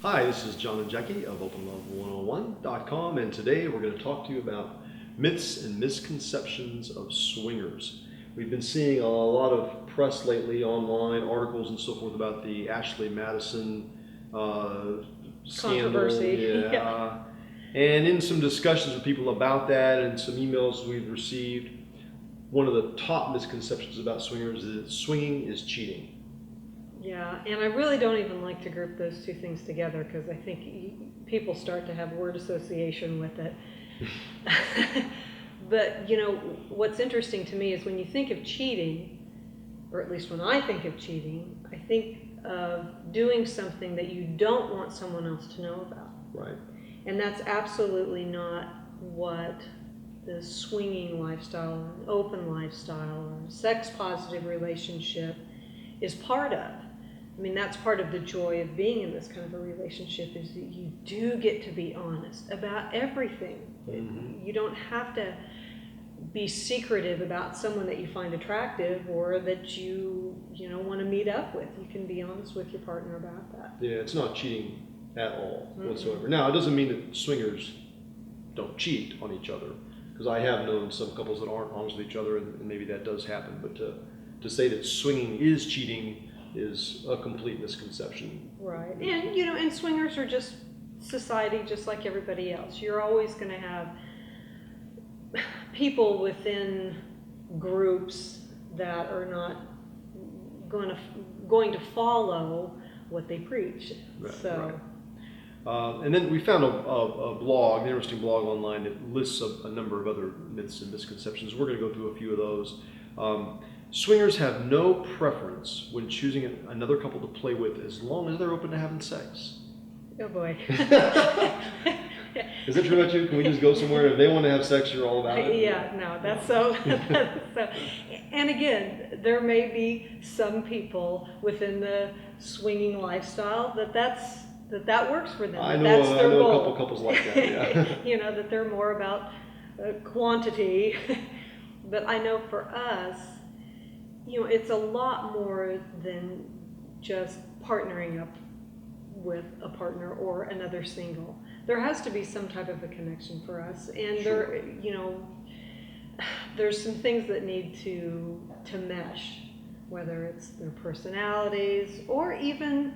Hi, this is John and Jackie of OpenLove101.com, and today we're going to talk to you about myths and misconceptions of swingers. We've been seeing a lot of press lately, online articles and so forth about the Ashley Madison scandal. Controversy. Yeah. And in some discussions with people about that and some emails we've received, one of the top misconceptions about swingers is that swinging is cheating. Yeah, and I really don't even like to group those two things together because I think people start to have word association with it. But, you know, what's interesting to me is when you think of cheating, or at least when I think of cheating, I think of doing something that you don't want someone else to know about. Right. And that's absolutely not what the swinging lifestyle, or an open lifestyle, or a sex-positive relationship is part of. I mean, that's part of the joy of being in this kind of a relationship is that you do get to be honest about everything. Mm-hmm. You don't have to be secretive about someone that you find attractive or that you want to meet up with. You can be honest with your partner about that. Yeah, it's not cheating at all whatsoever. Mm-hmm. Now, it doesn't mean that swingers don't cheat on each other, because I have known some couples that aren't honest with each other, and maybe that does happen. But to say that swinging is cheating is a complete misconception. Right. And, and swingers are just society just like everybody else. You're always going to have people within groups that are not going to follow what they preach. Right, so. Right. And then we found a blog, an interesting blog online that lists a number of other myths and misconceptions. We're going to go through a few of those. Swingers have no preference when choosing another couple to play with as long as they're open to having sex. Oh boy. Is that true about you? Can we just go somewhere and if they want to have sex, you're all about it? Yeah, no, that's so. And again, there may be some people within the swinging lifestyle that works for them. I That's their know goal. a couple couples like that. Yeah. That they're more about quantity. But I know for us, it's a lot more than just partnering up with a partner or another single. There has to be some type of a connection for us, and Sure. there's some things that need to mesh, whether it's their personalities or even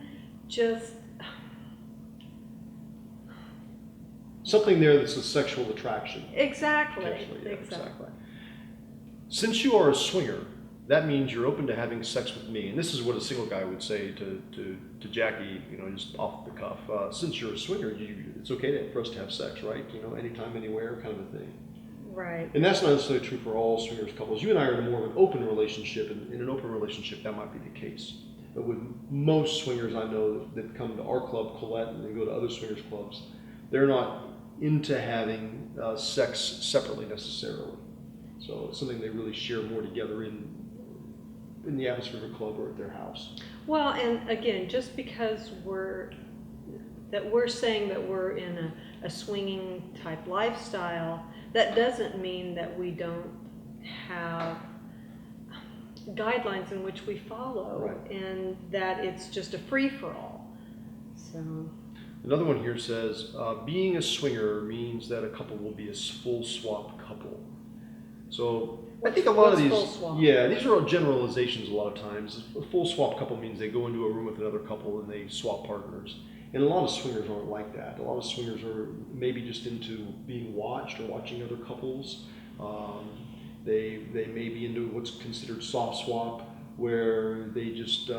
just Something there that's a sexual attraction. exactly. Yeah, exactly. Since you are a swinger, that means you're open to having sex with me. And this is what a single guy would say to Jackie, just off the cuff. Since you're a swinger, it's okay for us to have sex, right? Anytime, anywhere kind of a thing. Right. And that's not necessarily true for all swingers couples. You and I are in more of an open relationship, and in an open relationship, that might be the case. But with most swingers I know that come to our club, Colette, and then go to other swingers clubs, they're not into having sex separately necessarily. So it's something they really share more together in the atmosphere of a club or at their house. Well, and again, just because we're saying that we're in a swinging type lifestyle, that doesn't mean that we don't have guidelines in which we follow, Right. and that it's just a free-for-all. So. Another one here says, being a swinger means that a couple will be a full swap couple. So I think a lot of these, full swap? Yeah, these are all generalizations a lot of times. A full swap couple means they go into a room with another couple and they swap partners. And a lot of swingers aren't like that. A lot of swingers are maybe just into being watched or watching other couples. They may be into what's considered soft swap, where they just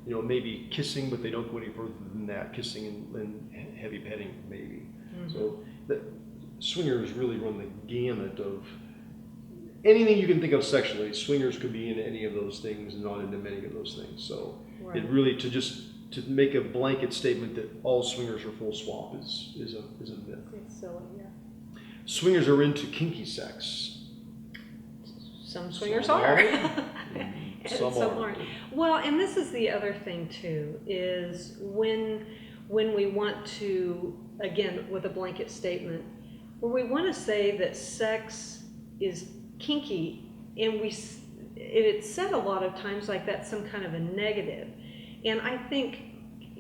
maybe kissing, but they don't go any further than that. Kissing and heavy petting maybe. Mm-hmm. So the swingers really run the gamut of anything you can think of sexually. Swingers could be into any of those things and not into many of those things. So Right. it really to make a blanket statement that all swingers are full swap is a myth. It's silly, yeah. Swingers are into kinky sex. Some swingers Some are. And some aren't. Well, and this is the other thing too, is when we want to, again, with a blanket statement, where we want to say that sex is kinky, and it's said a lot of times like that's some kind of a negative. And I think,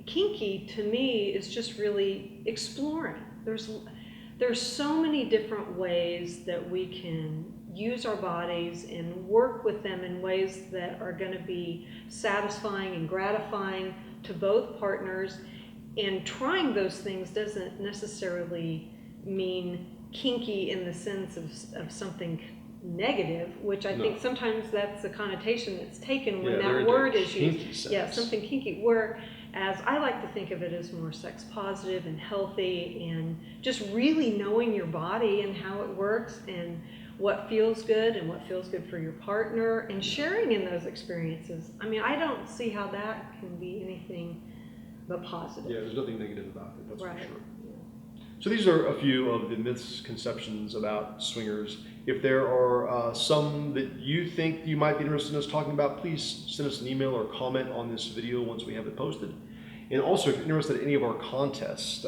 kinky to me is just really exploring. There's so many different ways that we can use our bodies and work with them in ways that are going to be satisfying and gratifying to both partners. And trying those things doesn't necessarily mean kinky in the sense of something negative, which I think sometimes that's the connotation that's taken when that word is used. Yeah, something kinky. Whereas I like to think of it as more sex positive and healthy, and just really knowing your body and how it works and what feels good and what feels good for your partner, and sharing in those experiences. I mean, I don't see how that can be anything but positive. Yeah, there's nothing negative about it, that's right. for sure. So these are a few of the misconceptions about swingers. If there are some that you think you might be interested in us talking about, please send us an email or comment on this video once we have it posted. And also, if you're interested in any of our contests,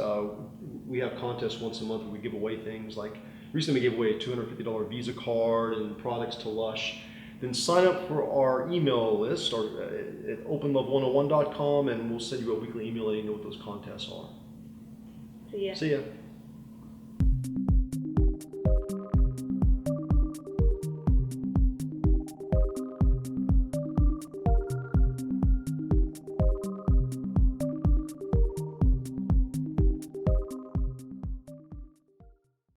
we have contests once a month where we give away things like, recently we gave away a $250 Visa card and products to Lush. Then sign up for our email list or at openlove101.com, and we'll send you a weekly email letting you know what those contests are. See ya. See ya.